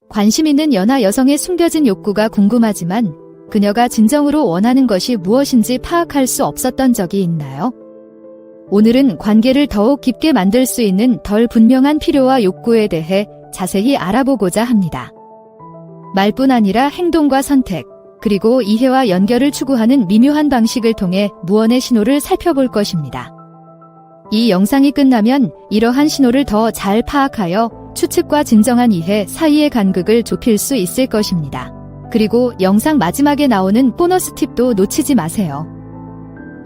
관심 있는 연하 여성의 숨겨진 욕구가 궁금하지만 그녀가 진정으로 원하는 것이 무엇인지 파악할 수 없었던 적이 있나요? 오늘은 관계를 더욱 깊게 만들 수 있는 덜 분명한 필요와 욕구에 대해 자세히 알아보고자 합니다. 말뿐 아니라 행동과 선택, 그리고 이해와 연결을 추구하는 미묘한 방식을 통해 무언의 신호를 살펴볼 것입니다. 이 영상이 끝나면 이러한 신호를 더 잘 파악하여 추측과 진정한 이해 사이의 간극을 좁힐 수 있을 것입니다. 그리고 영상 마지막에 나오는 보너스 팁도 놓치지 마세요.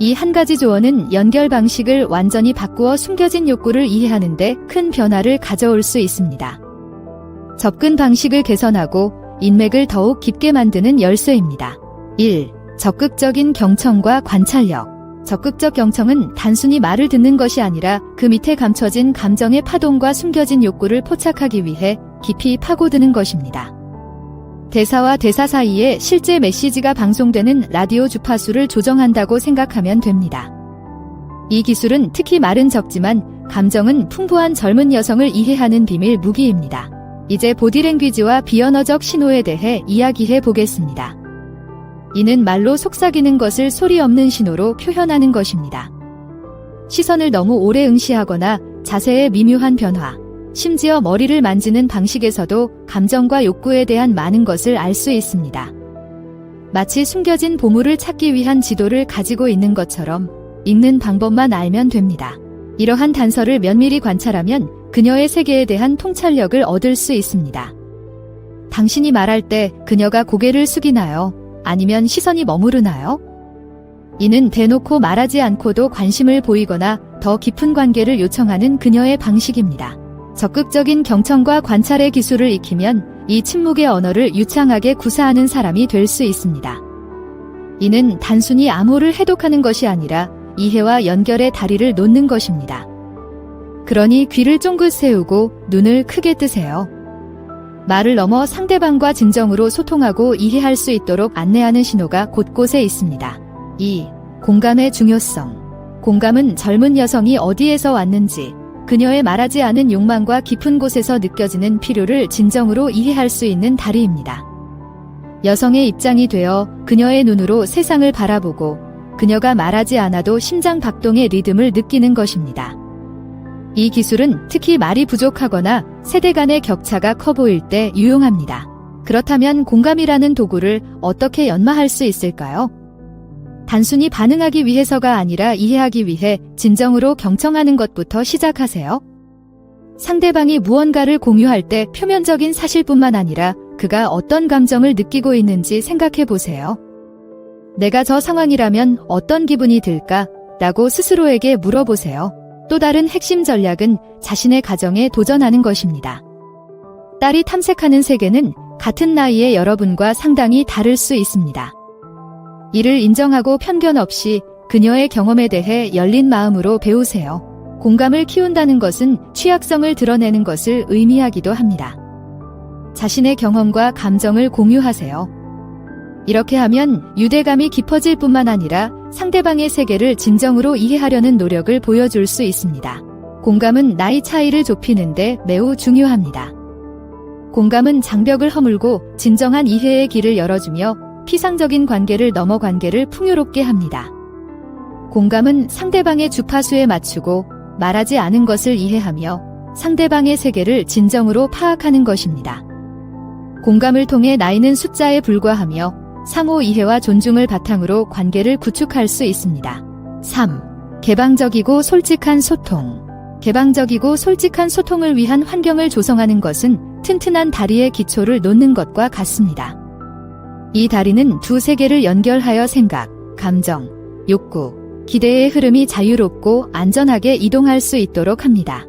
이 한 가지 조언은 연결 방식을 완전히 바꾸어 숨겨진 욕구를 이해하는 데 큰 변화를 가져올 수 있습니다. 접근 방식을 개선하고 인맥을 더욱 깊게 만드는 열쇠입니다. 1. 적극적인 경청과 관찰력. 적극적 경청은 단순히 말을 듣는 것이 아니라 그 밑에 감춰진 감정의 파동과 숨겨진 욕구를 포착하기 위해 깊이 파고드는 것입니다. 대사와 대사 사이에 실제 메시지가 방송되는 라디오 주파수를 조정한다고 생각하면 됩니다. 이 기술은 특히 말은 적지만 감정은 풍부한 젊은 여성을 이해하는 비밀 무기입니다. 이제 보디랭귀지와 비언어적 신호에 대해 이야기해 보겠습니다. 이는 말로 속삭이는 것을 소리 없는 신호로 표현하는 것입니다. 시선을 너무 오래 응시하거나 자세의 미묘한 변화, 심지어 머리를 만지는 방식에서도 감정과 욕구에 대한 많은 것을 알 수 있습니다. 마치 숨겨진 보물을 찾기 위한 지도를 가지고 있는 것처럼 읽는 방법만 알면 됩니다. 이러한 단서를 면밀히 관찰하면 그녀의 세계에 대한 통찰력을 얻을 수 있습니다. 당신이 말할 때 그녀가 고개를 숙이나요? 아니면 시선이 머무르나요? 이는 대놓고 말하지 않고도 관심을 보이거나 더 깊은 관계를 요청하는 그녀의 방식입니다. 적극적인 경청과 관찰의 기술을 익히면 이 침묵의 언어를 유창하게 구사하는 사람이 될 수 있습니다. 이는 단순히 암호를 해독하는 것이 아니라 이해와 연결의 다리를 놓는 것입니다. 그러니 귀를 쫑긋 세우고 눈을 크게 뜨세요. 말을 넘어 상대방과 진정으로 소통하고 이해할 수 있도록 안내하는 신호가 곳곳에 있습니다. 2. 공감의 중요성. 공감은 젊은 여성이 어디에서 왔는지, 그녀의 말하지 않은 욕망과 깊은 곳에서 느껴지는 필요를 진정으로 이해할 수 있는 다리입니다. 여성의 입장이 되어 그녀의 눈으로 세상을 바라보고 그녀가 말하지 않아도 심장 박동의 리듬을 느끼는 것입니다. 이 기술은 특히 말이 부족하거나 세대 간의 격차가 커 보일 때 유용합니다. 그렇다면 공감이라는 도구를 어떻게 연마할 수 있을까요? 단순히 반응하기 위해서가 아니라 이해하기 위해 진정으로 경청하는 것부터 시작하세요. 상대방이 무언가를 공유할 때 표면적인 사실뿐만 아니라 그가 어떤 감정을 느끼고 있는지 생각해 보세요. 내가 저 상황이라면 어떤 기분이 들까? 라고 스스로에게 물어보세요. 또 다른 핵심 전략은 자신의 가정에 도전하는 것입니다. 딸이 탐색하는 세계는 같은 나이의 여러분과 상당히 다를 수 있습니다. 이를 인정하고 편견 없이 그녀의 경험에 대해 열린 마음으로 배우세요. 공감을 키운다는 것은 취약성을 드러내는 것을 의미하기도 합니다. 자신의 경험과 감정을 공유하세요. 이렇게 하면 유대감이 깊어질 뿐만 아니라 상대방의 세계를 진정으로 이해하려는 노력을 보여줄 수 있습니다. 공감은 나이 차이를 좁히는데 매우 중요합니다. 공감은 장벽을 허물고 진정한 이해의 길을 열어주며 피상적인 관계를 넘어 관계를 풍요롭게 합니다. 공감은 상대방의 주파수에 맞추고 말하지 않은 것을 이해하며 상대방의 세계를 진정으로 파악하는 것입니다. 공감을 통해 나이는 숫자에 불과하며 상호 이해와 존중을 바탕으로 관계를 구축할 수 있습니다. 3. 개방적이고 솔직한 소통. 개방적이고 솔직한 소통을 위한 환경을 조성하는 것은 튼튼한 다리의 기초를 놓는 것과 같습니다. 이 다리는 두 세계를 연결하여 생각, 감정, 욕구, 기대의 흐름이 자유롭고 안전하게 이동할 수 있도록 합니다.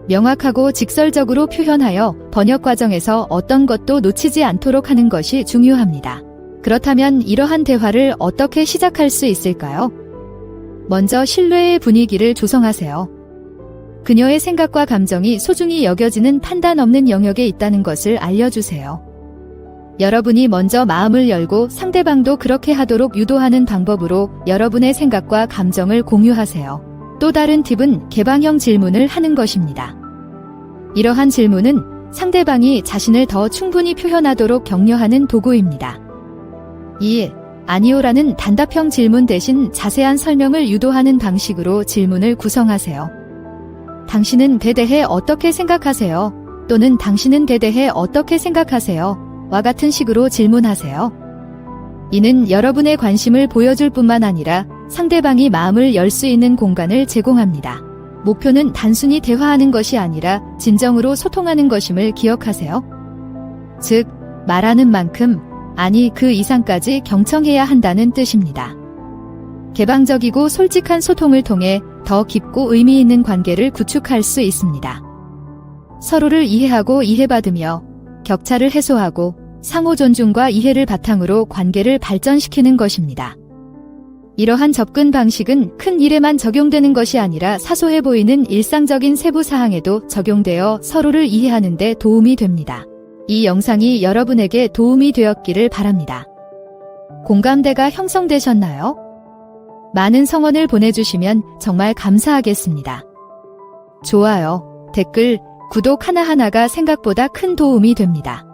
명확하고 직설적으로 표현하여 번역 과정에서 어떤 것도 놓치지 않도록 하는 것이 중요합니다. 그렇다면 이러한 대화를 어떻게 시작할 수 있을까요? 먼저 신뢰의 분위기를 조성하세요. 그녀의 생각과 감정이 소중히 여겨지는 판단 없는 영역에 있다는 것을 알려주세요. 여러분이 먼저 마음을 열고 상대방도 그렇게 하도록 유도하는 방법으로 여러분의 생각과 감정을 공유하세요. 또 다른 팁은 개방형 질문을 하는 것입니다. 이러한 질문은 상대방이 자신을 더 충분히 표현하도록 격려하는 도구입니다. 2. 아니요라는 단답형 질문 대신 자세한 설명을 유도하는 방식으로 질문을 구성하세요. 당신은 에 대해 어떻게 생각하세요? 또는 당신은 에 대해 어떻게 생각하세요? 와 같은 식으로 질문하세요. 이는 여러분의 관심을 보여줄 뿐만 아니라 상대방이 마음을 열 수 있는 공간을 제공합니다. 목표는 단순히 대화하는 것이 아니라 진정으로 소통하는 것임을 기억하세요. 즉, 말하는 만큼, 아니 그 이상까지 경청해야 한다는 뜻입니다. 개방적이고 솔직한 소통을 통해 더 깊고 의미 있는 관계를 구축할 수 있습니다. 서로를 이해하고 이해받으며 격차를 해소하고 상호 존중과 이해를 바탕으로 관계를 발전시키는 것입니다. 이러한 접근 방식은 큰 일에만 적용되는 것이 아니라 사소해 보이는 일상적인 세부 사항에도 적용되어 서로를 이해하는 데 도움이 됩니다. 이 영상이 여러분에게 도움이 되었기를 바랍니다. 공감대가 형성되셨나요? 많은 성원을 보내주시면 정말 감사하겠습니다. 좋아요, 댓글, 구독 하나하나가 생각보다 큰 도움이 됩니다.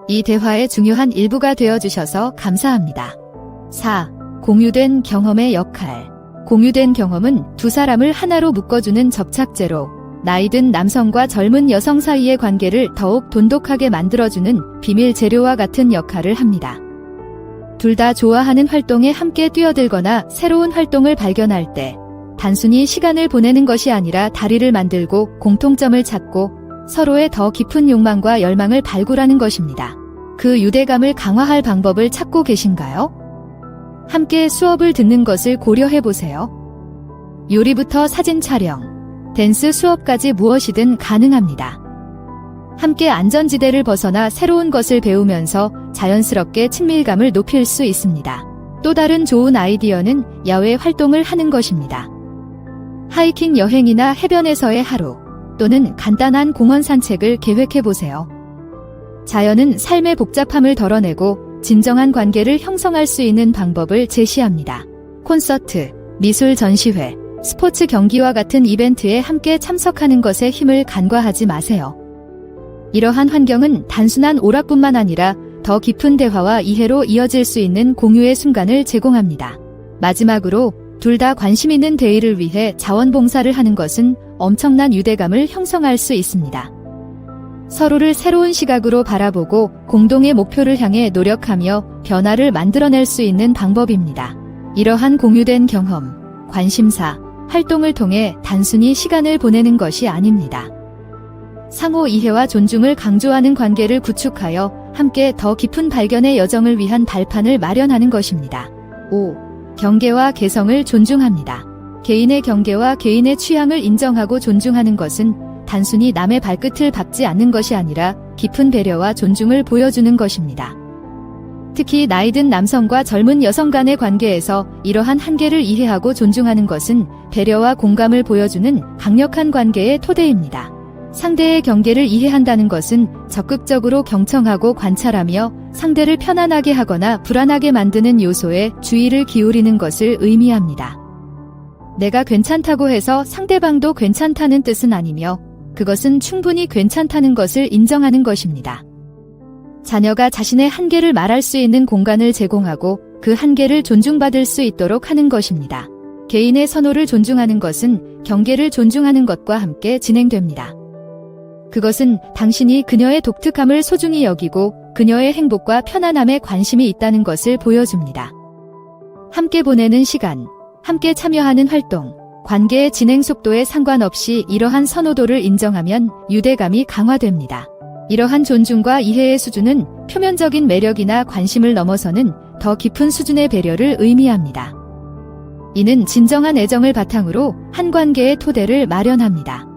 이 대화의 중요한 일부가 되어주셔서 감사합니다. 4. 공유된 경험의 역할. 공유된 경험은 두 사람을 하나로 묶어주는 접착제로 나이든 남성과 젊은 여성 사이의 관계를 더욱 돈독하게 만들어주는 비밀 재료와 같은 역할을 합니다. 둘 다 좋아하는 활동에 함께 뛰어들거나 새로운 활동을 발견할 때 단순히 시간을 보내는 것이 아니라 다리를 만들고 공통점을 찾고 서로의 더 깊은 욕망과 열망을 발굴하는 것입니다. 그 유대감을 강화할 방법을 찾고 계신가요? 함께 수업을 듣는 것을 고려해보세요. 요리부터 사진 촬영, 댄스 수업까지 무엇이든 가능합니다. 함께 안전지대를 벗어나 새로운 것을 배우면서 자연스럽게 친밀감을 높일 수 있습니다. 또 다른 좋은 아이디어는 야외 활동을 하는 것입니다. 하이킹 여행이나 해변에서의 하루, 또는 간단한 공원 산책을 계획해보세요. 자연은 삶의 복잡함을 덜어내고 진정한 관계를 형성할 수 있는 방법을 제시합니다. 콘서트, 미술 전시회, 스포츠 경기와 같은 이벤트에 함께 참석하는 것에 힘을 간과하지 마세요. 이러한 환경은 단순한 오락뿐만 아니라 더 깊은 대화와 이해로 이어질 수 있는 공유의 순간을 제공합니다. 마지막으로 둘 다 관심 있는 대의를 위해 자원봉사를 하는 것은 엄청난 유대감을 형성할 수 있습니다. 서로를 새로운 시각으로 바라보고 공동의 목표를 향해 노력하며 변화를 만들어낼 수 있는 방법입니다. 이러한 공유된 경험, 관심사, 활동을 통해 단순히 시간을 보내는 것이 아닙니다. 상호 이해와 존중을 강조하는 관계를 구축하여 함께 더 깊은 발견의 여정을 위한 발판을 마련하는 것입니다. 5. 경계와 개성을 존중합니다. 개인의 경계와 개인의 취향을 인정하고 존중하는 것은 단순히 남의 발끝을 밟지 않는 것이 아니라 깊은 배려와 존중을 보여주는 것입니다. 특히 나이든 남성과 젊은 여성 간의 관계에서 이러한 한계를 이해하고 존중하는 것은 배려와 공감을 보여주는 강력한 관계의 토대입니다. 상대의 경계를 이해한다는 것은 적극적으로 경청하고 관찰하며 상대를 편안하게 하거나 불안하게 만드는 요소에 주의를 기울이는 것을 의미합니다. 내가 괜찮다고 해서 상대방도 괜찮다는 뜻은 아니며 그것은 충분히 괜찮다는 것을 인정하는 것입니다. 자녀가 자신의 한계를 말할 수 있는 공간을 제공하고 그 한계를 존중받을 수 있도록 하는 것입니다. 개인의 선호를 존중하는 것은 경계를 존중하는 것과 함께 진행됩니다. 그것은 당신이 그녀의 독특함을 소중히 여기고 그녀의 행복과 편안함에 관심이 있다는 것을 보여줍니다. 함께 보내는 시간, 함께 참여하는 활동, 관계의 진행 속도에 상관없이 이러한 선호도를 인정하면 유대감이 강화됩니다. 이러한 존중과 이해의 수준은 표면적인 매력이나 관심을 넘어서는 더 깊은 수준의 배려를 의미합니다. 이는 진정한 애정을 바탕으로 한 관계의 토대를 마련합니다.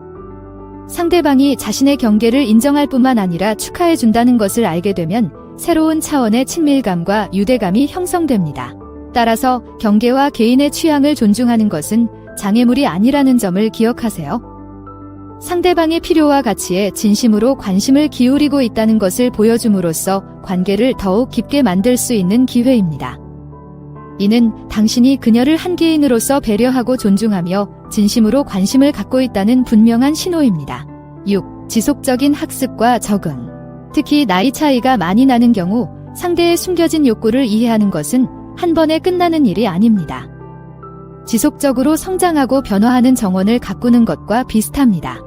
상대방이 자신의 경계를 인정할 뿐만 아니라 축하해준다는 것을 알게 되면 새로운 차원의 친밀감과 유대감이 형성됩니다. 따라서 경계와 개인의 취향을 존중하는 것은 장애물이 아니라는 점을 기억하세요. 상대방의 필요와 가치에 진심으로 관심을 기울이고 있다는 것을 보여줌으로써 관계를 더욱 깊게 만들 수 있는 기회입니다. 이는 당신이 그녀를 한 개인으로서 배려하고 존중하며 진심으로 관심을 갖고 있다는 분명한 신호입니다. 6. 지속적인 학습과 적응. 특히 나이 차이가 많이 나는 경우 상대의 숨겨진 욕구를 이해하는 것은 한 번에 끝나는 일이 아닙니다. 지속적으로 성장하고 변화하는 정원을 가꾸는 것과 비슷합니다.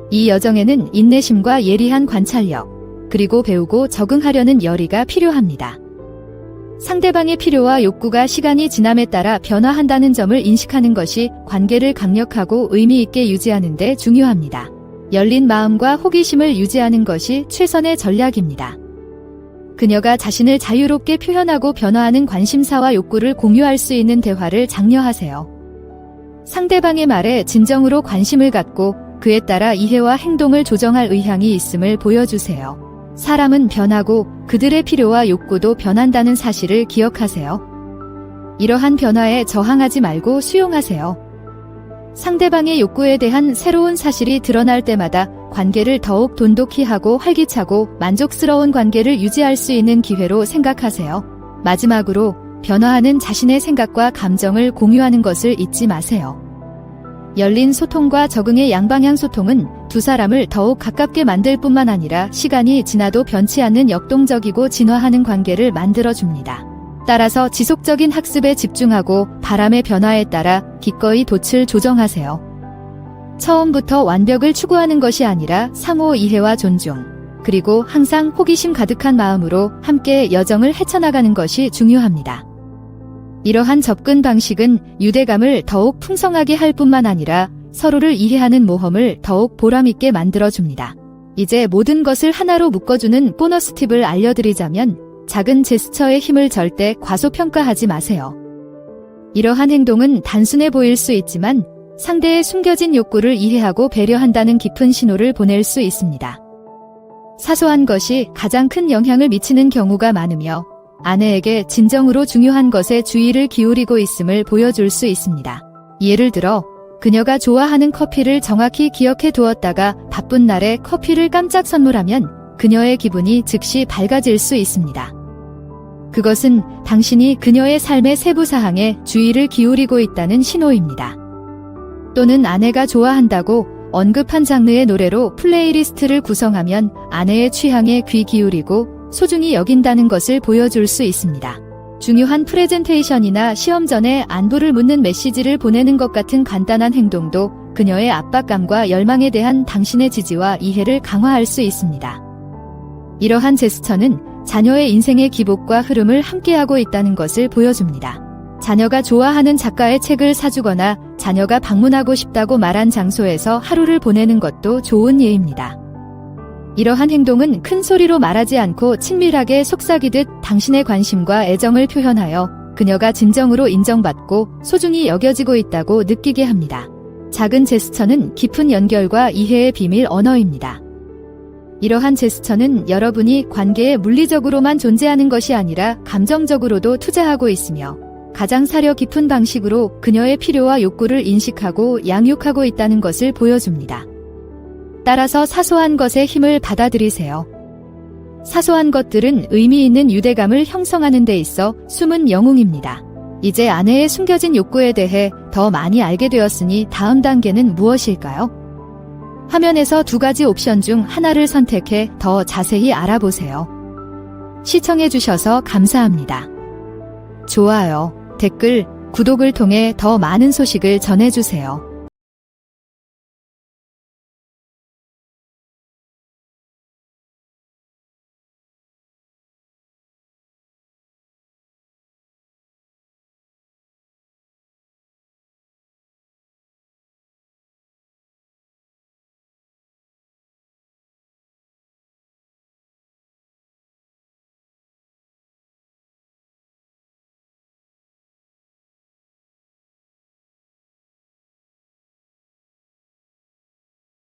이 여정에는 인내심과 예리한 관찰력, 그리고 배우고 적응하려는 열의가 필요합니다. 상대방의 필요와 욕구가 시간이 지남에 따라 변화한다는 점을 인식하는 것이 관계를 강력하고 의미 있게 유지하는 데 중요합니다. 열린 마음과 호기심을 유지하는 것이 최선의 전략입니다. 그녀가 자신을 자유롭게 표현하고 변화하는 관심사와 욕구를 공유할 수 있는 대화를 장려하세요. 상대방의 말에 진정으로 관심을 갖고 그에 따라 이해와 행동을 조정할 의향이 있음을 보여주세요. 사람은 변하고 그들의 필요와 욕구도 변한다는 사실을 기억하세요. 이러한 변화에 저항하지 말고 수용하세요. 상대방의 욕구에 대한 새로운 사실이 드러날 때마다 관계를 더욱 돈독히 하고 활기차고 만족스러운 관계를 유지할 수 있는 기회로 생각하세요. 마지막으로 변화하는 자신의 생각과 감정을 공유하는 것을 잊지 마세요. 열린 소통과 적응의 양방향 소통은 두 사람을 더욱 가깝게 만들 뿐만 아니라 시간이 지나도 변치 않는 역동적이고 진화하는 관계를 만들어줍니다. 따라서 지속적인 학습에 집중하고 바람의 변화에 따라 기꺼이 돛을 조정하세요. 처음부터 완벽을 추구하는 것이 아니라 상호 이해와 존중, 그리고 항상 호기심 가득한 마음으로 함께 여정을 헤쳐나가는 것이 중요합니다. 이러한 접근 방식은 유대감을 더욱 풍성하게 할 뿐만 아니라 서로를 이해하는 모험을 더욱 보람있게 만들어줍니다. 이제 모든 것을 하나로 묶어주는 보너스 팁을 알려드리자면 작은 제스처의 힘을 절대 과소평가하지 마세요. 이러한 행동은 단순해 보일 수 있지만 상대의 숨겨진 욕구를 이해하고 배려한다는 깊은 신호를 보낼 수 있습니다. 사소한 것이 가장 큰 영향을 미치는 경우가 많으며 아내에게 진정으로 중요한 것에 주의를 기울이고 있음을 보여줄 수 있습니다. 예를 들어 그녀가 좋아하는 커피를 정확히 기억해 두었다가 바쁜 날에 커피를 깜짝 선물하면 그녀의 기분이 즉시 밝아질 수 있습니다. 그것은 당신이 그녀의 삶의 세부 사항에 주의를 기울이고 있다는 신호입니다. 또는 아내가 좋아한다고 언급한 장르의 노래로 플레이리스트를 구성하면 아내의 취향에 귀 기울이고 소중히 여긴다는 것을 보여줄 수 있습니다. 중요한 프레젠테이션이나 시험 전에 안부를 묻는 메시지를 보내는 것 같은 간단한 행동도 그녀의 압박감과 열망에 대한 당신의 지지와 이해를 강화할 수 있습니다. 이러한 제스처는 자녀의 인생의 기복과 흐름을 함께하고 있다는 것을 보여줍니다. 자녀가 좋아하는 작가의 책을 사주거나 자녀가 방문하고 싶다고 말한 장소에서 하루를 보내는 것도 좋은 예입니다. 이러한 행동은 큰 소리로 말하지 않고 친밀하게 속삭이듯 당신의 관심과 애정을 표현하여 그녀가 진정으로 인정받고 소중히 여겨지고 있다고 느끼게 합니다. 작은 제스처는 깊은 연결과 이해의 비밀 언어입니다. 이러한 제스처는 여러분이 관계에 물리적으로만 존재하는 것이 아니라 감정적으로도 투자하고 있으며 가장 사려 깊은 방식으로 그녀의 필요와 욕구를 인식하고 양육하고 있다는 것을 보여줍니다. 따라서 사소한 것의 힘을 받아들이세요. 사소한 것들은 의미 있는 유대감을 형성하는 데 있어 숨은 영웅입니다. 이제 아내의 숨겨진 욕구에 대해 더 많이 알게 되었으니 다음 단계는 무엇일까요? 화면에서 두 가지 옵션 중 하나를 선택해 더 자세히 알아보세요. 시청해주셔서 감사합니다. 좋아요, 댓글, 구독을 통해 더 많은 소식을 전해주세요.